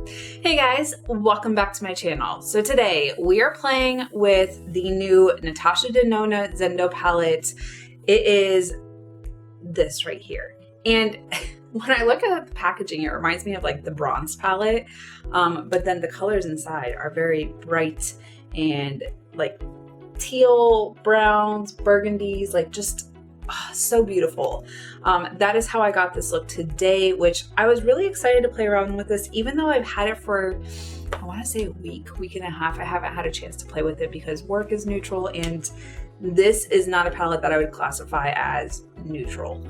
Hey guys, welcome back to my channel. So today we are playing with the new Natasha Denona Zendo Palette. It is this right here. And when I look at the packaging, it reminds me of like the bronze palette, but then the colors inside are very bright and like teal, browns, burgundies, like just so beautiful. That is how I got this look today, which I was really excited to play around with this, even though I've had it for, I want to say a week and a half. I haven't had a chance to play with it because work is neutral, and this is not a palette that I would classify as neutral.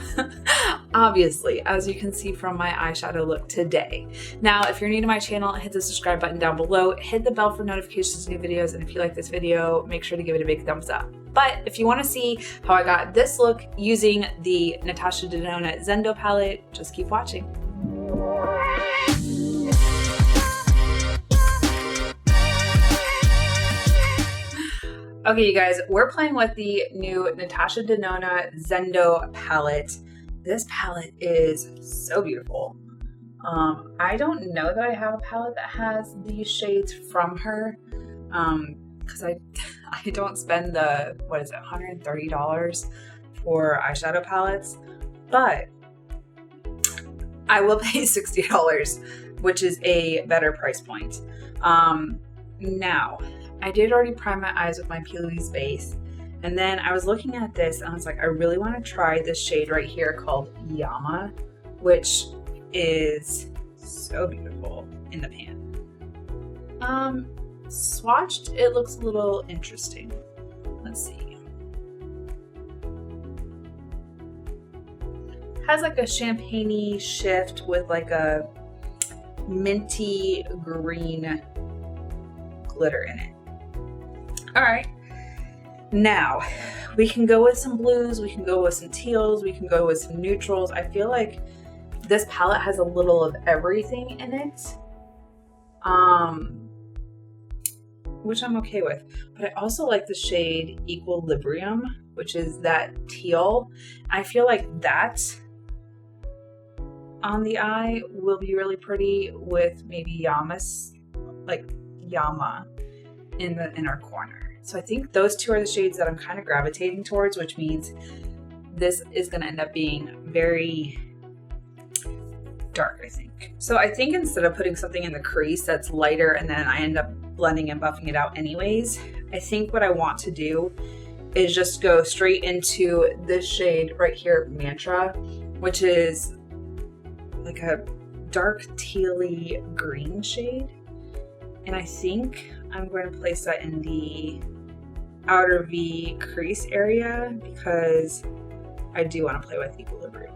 Obviously, as you can see from my eyeshadow look today. Now, if you're new to my channel, hit the subscribe button down below, hit the bell for notifications of new videos, and if you like this video, make sure to give it a big thumbs up. But if you want to see how I got this look using the Natasha Denona Zendo palette, just keep watching. Okay, you guys, we're playing with the new Natasha Denona Zendo palette. This palette is so beautiful. I don't know that I have a palette that has these shades from her, because I don't spend the, what is it, $130 for eyeshadow palettes, but I will pay $60, which is a better price point. Now, I did already prime my eyes with my P. Louise base, and then I was looking at this and I was like, I really want to try this shade right here called Yama, which is so beautiful in the pan. Swatched, it looks a little interesting. Let's see. Has like a champagne-y shift with like a minty green glitter in it. All right, now we can go with some blues, we can go with some teals, we can go with some neutrals. I feel like this palette has a little of everything in it, which I'm okay with. But I also like the shade Equilibrium, which is that teal. I feel like that on the eye will be really pretty with maybe Yama in the inner corner. So I think those two are the shades that I'm kind of gravitating towards, which means this is going to end up being very dark, I think. So I think instead of putting something in the crease that's lighter and then I end up blending and buffing it out anyways, I think what I want to do is just go straight into this shade right here, Mantra, which is like a dark tealy green shade. And I think I'm going to place that in the outer V crease area because I do want to play with Equilibrium.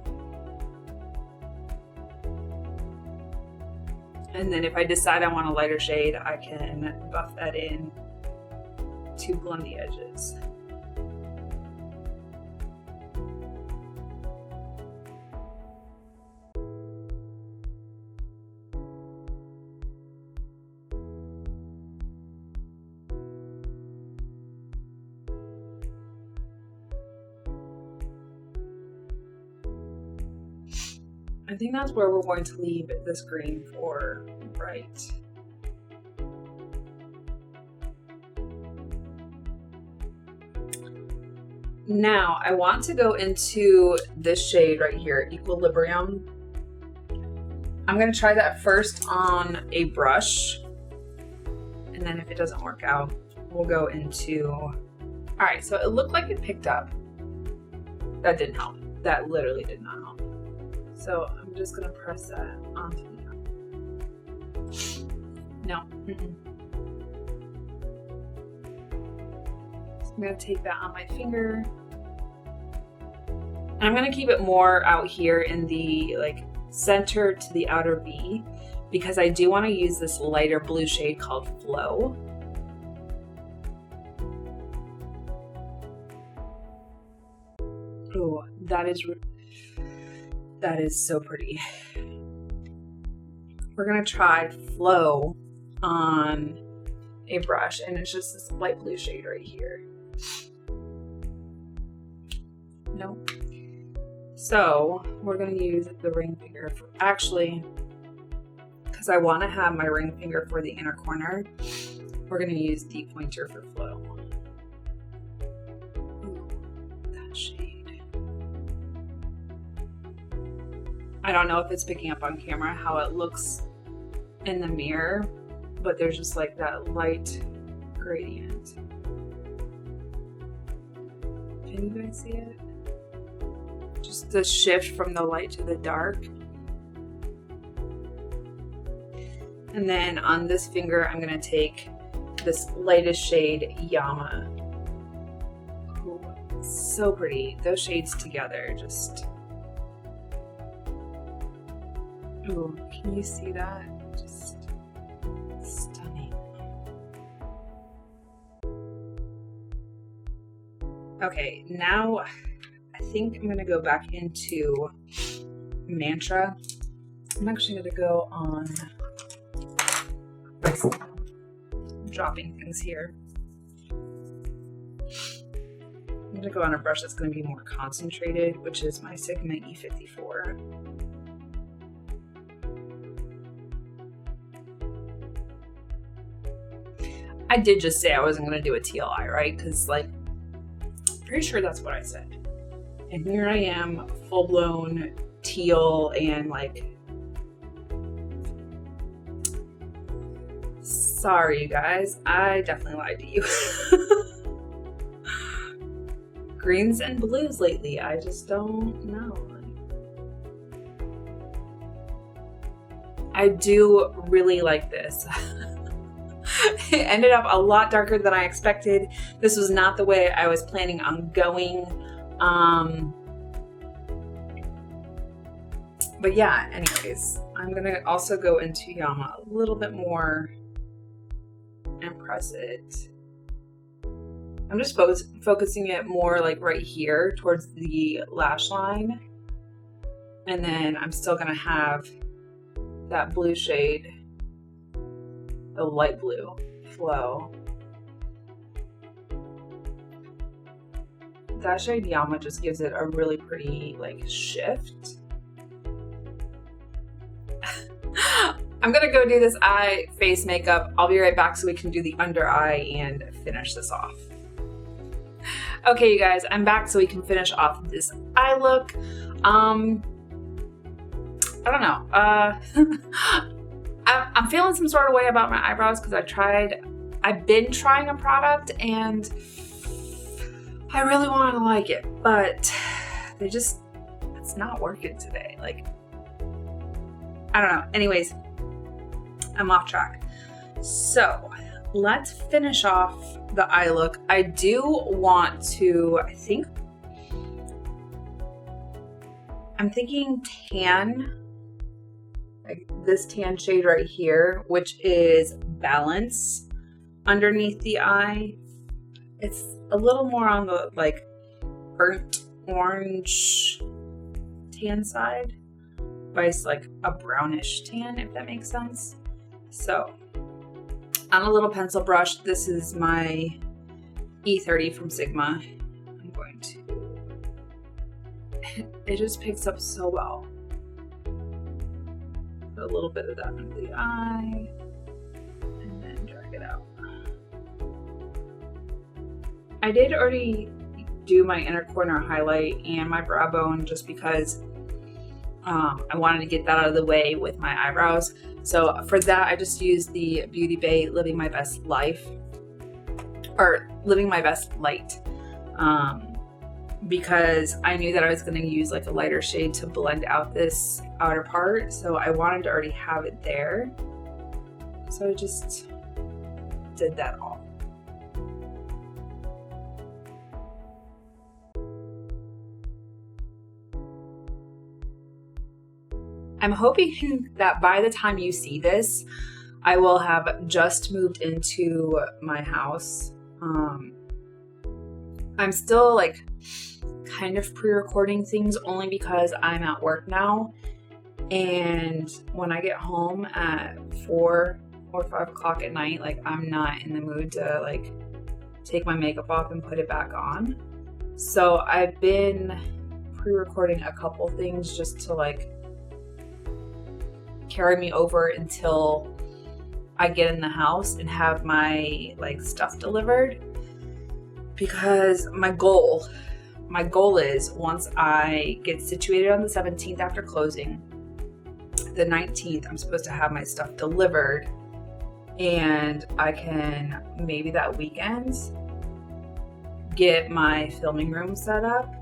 And then if I decide I want a lighter shade, I can buff that in to blend the edges. I think that's where we're going to leave this green for right. Now I want to go into this shade right here, Equilibrium. I'm going to try that first on a brush, and then if it doesn't work out, we'll go into, all right, so it looked like it picked up. That didn't help. That literally did not help. So I'm just gonna press that onto the eye. No. So I'm gonna take that on my finger. And I'm gonna keep it more out here in the like center to the outer V because I do want to use this lighter blue shade called Flow. Oh, that is so pretty. We're gonna try Flow on a brush, and it's just this light blue shade right here. Nope. So we're gonna use the ring finger for, actually, because I want to have my ring finger for the inner corner, we're going to use the pointer for flow. Ooh, that shade. I don't know if it's picking up on camera how it looks in the mirror, but there's just like that light gradient. Can you guys see it? Just the shift from the light to the dark. And then on this finger, I'm gonna take this lightest shade, Yama. Ooh, so pretty. Those shades together, just. Ooh, can you see that? Just stunning. Okay, now I think I'm gonna go back into Mantra. I'm actually gonna go on dropping things here. I'm gonna go on a brush that's gonna be more concentrated, which is my Sigma E54. I did just say I wasn't gonna do a TLI, right? Because like, pretty sure that's what I said. And here I am, full-blown teal and like, sorry you guys, I definitely lied to you. Greens and blues lately, I just don't know. I do really like this. It ended up a lot darker than I expected. This was not the way I was planning on going. But yeah, anyways, I'm gonna also go into Yama a little bit more and press it. I'm just focusing it more like right here towards the lash line. And then I'm still gonna have that blue shade, the light blue flow. That shade Yama just gives it a really pretty like shift. I'm gonna go do this eye face makeup. I'll be right back so we can do the under eye and finish this off. Okay, you guys, I'm back so we can finish off this eye look. I don't know. I'm feeling some sort of way about my eyebrows because I've been trying a product and I really want to like it, but it's not working today. Like, I don't know. Anyways, I'm off track. So let's finish off the eye look. I do want to, I'm thinking tan, like this tan shade right here, which is Balance underneath the eye. It's a little more on the like burnt orange tan side, but it's like a brownish tan, if that makes sense. So on a little pencil brush, this is my E30 from Sigma. I'm going to, it just picks up so well. Put a little bit of that under the eye and then drag it out. I did already do my inner corner highlight and my brow bone just because I wanted to get that out of the way with my eyebrows. So for that, I just used the Beauty Bay Living My Best Life, or Living My Best Light, because I knew that I was going to use like a lighter shade to blend out this outer part. So I wanted to already have it there. So I just did that all. I'm hoping that by the time you see this, I will have just moved into my house. I'm still like kind of pre-recording things only because I'm at work now. And when I get home at 4 or 5 o'clock at night, like I'm not in the mood to like take my makeup off and put it back on. So I've been pre-recording a couple things just to like carry me over until I get in the house and have my like stuff delivered, because my goal is once I get situated on the 17th after closing, the 19th I'm supposed to have my stuff delivered, and I can maybe that weekend get my filming room set up,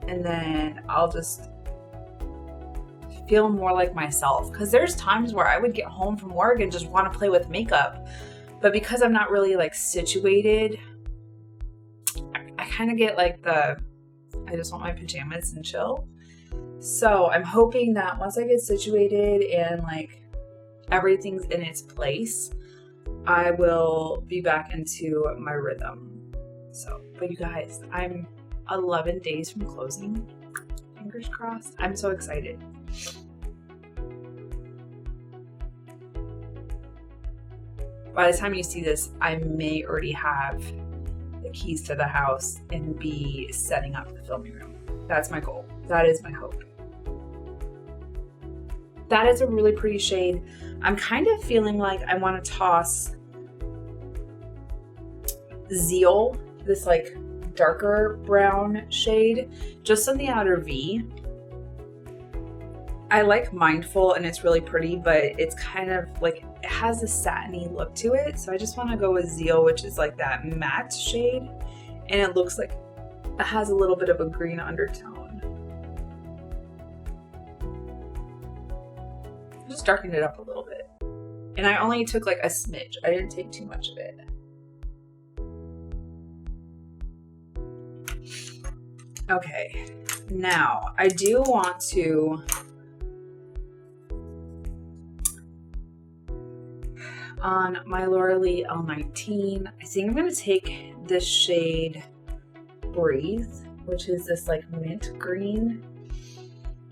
and then I'll just feel more like myself. Because there's times where I would get home from work and just want to play with makeup, but because I'm not really like situated, I kind of get like I just want my pajamas and chill. So I'm hoping that once I get situated and like everything's in its place, I will be back into my rhythm. So, but you guys, I'm 11 days from closing. Fingers crossed. I'm so excited. By the time you see this, I may already have the keys to the house and be setting up the filming room. That's my goal. That is my hope. That is a really pretty shade. I'm kind of feeling like I want to toss Zeal, this like darker brown shade, just on the outer V. I like Mindful and it's really pretty, but it's kind of like, it has a satiny look to it. So I just want to go with Zeal, which is like that matte shade. And it looks like it has a little bit of a green undertone. Just darkened it up a little bit. And I only took like a smidge. I didn't take too much of it. Okay, now I do want to on my Laura Lee L19, I think I'm going to take this shade Breathe, which is this like mint green.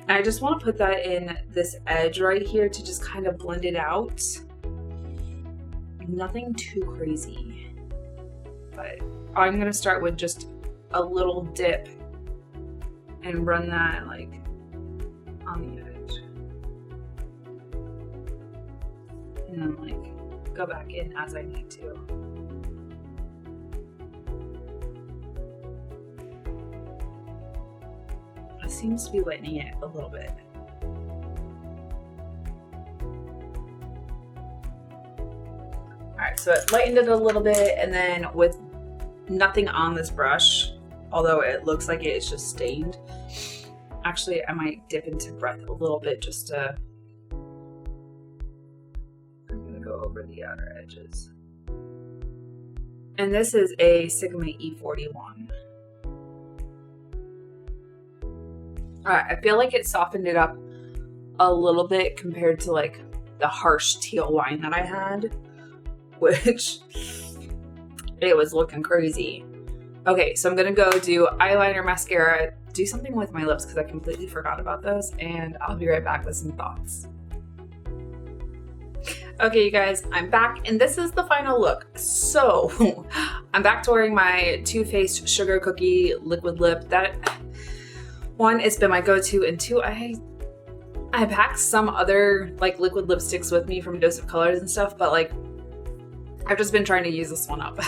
And I just want to put that in this edge right here to just kind of blend it out. Nothing too crazy, but I'm going to start with just a little dip and run that like on the edge. And then like go back in as I need to. It seems to be lightening it a little bit. Alright, so it lightened it a little bit, and then with nothing on this brush, although it looks like it's just stained, actually I might dip into Breath a little bit just to, I'm gonna go over the outer edges. And this is a Sigma E41. Alright, I feel like it softened it up a little bit compared to like the harsh teal wine that I had, which it was looking crazy. Okay, so I'm gonna go do eyeliner, mascara, do something with my lips because I completely forgot about those, and I'll be right back with some thoughts. Okay, you guys, I'm back, and this is the final look. So, I'm back to wearing my Too Faced Sugar Cookie Liquid Lip. That one, it's been my go-to, and two, I packed some other like liquid lipsticks with me from Dose of Colors and stuff, but like I've just been trying to use this one up.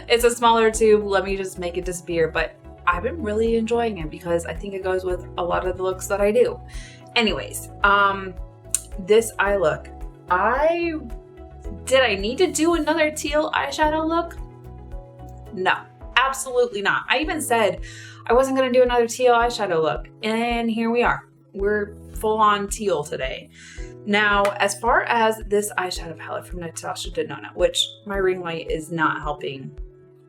It's a smaller tube, let me just make it disappear, but I've been really enjoying it because I think it goes with a lot of the looks that I do. Anyways, this eye look, did I need to do another teal eyeshadow look? No, absolutely not. I even said I wasn't gonna do another teal eyeshadow look, and here we are. We're full on teal today. Now, as far as this eyeshadow palette from Natasha Denona, which my ring light is not helping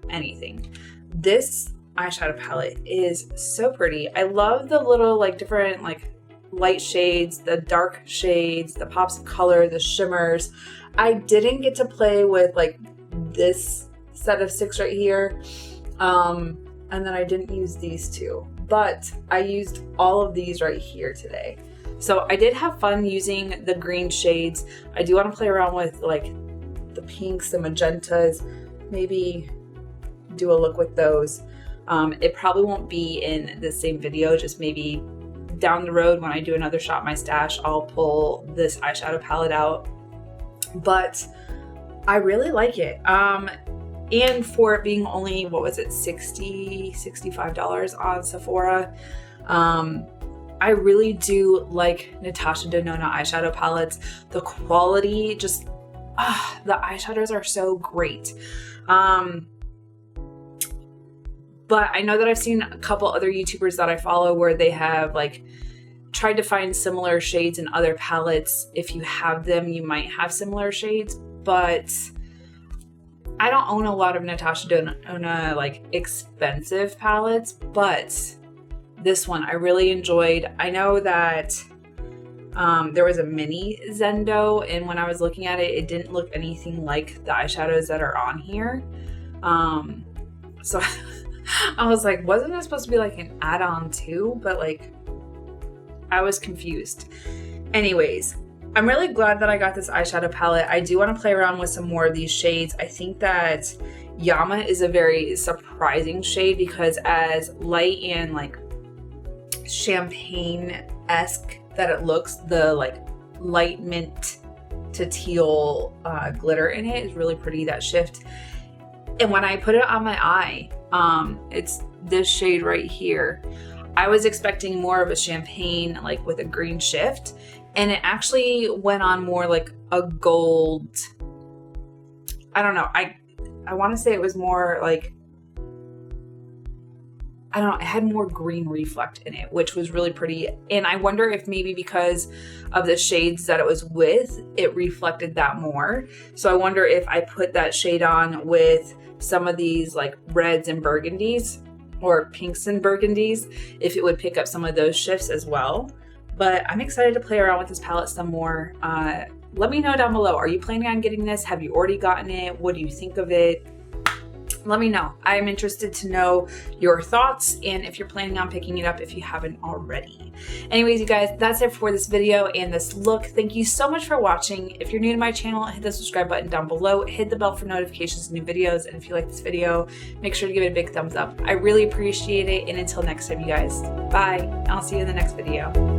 anything. This eyeshadow palette is so pretty. I love the little like different like light shades, the dark shades, the pops of color, the shimmers. I didn't get to play with like this set of 6 right here. And then I didn't use these two, but I used all of these right here today. So I did have fun using the green shades. I do want to play around with like the pinks, the magentas, maybe do a look with those. It probably won't be in the same video, just maybe down the road when I do another Shop My Stash, I'll pull this eyeshadow palette out. But I really like it. And for it being only, what was it, $65 on Sephora, I really do like Natasha Denona eyeshadow palettes. The quality, just, the eyeshadows are so great. But I know that I've seen a couple other YouTubers that I follow where they have like tried to find similar shades in other palettes. If you have them, you might have similar shades, but I don't own a lot of Natasha Denona like expensive palettes, but this one I really enjoyed. I know that there was a mini Zendo, and when I was looking at it, it didn't look anything like the eyeshadows that are on here. So I was like, wasn't it supposed to be like an add-on too? But like, I was confused. Anyways, I'm really glad that I got this eyeshadow palette. I do want to play around with some more of these shades. I think that Yama is a very surprising shade because as light and like champagne-esque that it looks, the like light mint to teal glitter in it is really pretty, that shift. And when I put it on my eye, it's this shade right here. I was expecting more of a champagne, like with a green shift, and it actually went on more like a gold. I don't know. I want to say it was more like, I don't know, it had more green reflect in it, which was really pretty. And I wonder if maybe because of the shades that it was with, it reflected that more. So I wonder if I put that shade on with some of these like reds and burgundies or pinks and burgundies, if it would pick up some of those shifts as well. But I'm excited to play around with this palette some more. Let me know down below. Are you planning on getting this? Have you already gotten it? What do you think of it? Let me know. I'm interested to know your thoughts and if you're planning on picking it up if you haven't already. Anyways, you guys, that's it for this video and this look. Thank you so much for watching. If you're new to my channel, hit the subscribe button down below, hit the bell for notifications of new videos, and if you like this video, make sure to give it a big thumbs up. I really appreciate it, and until next time, you guys, bye. I'll see you in the next video.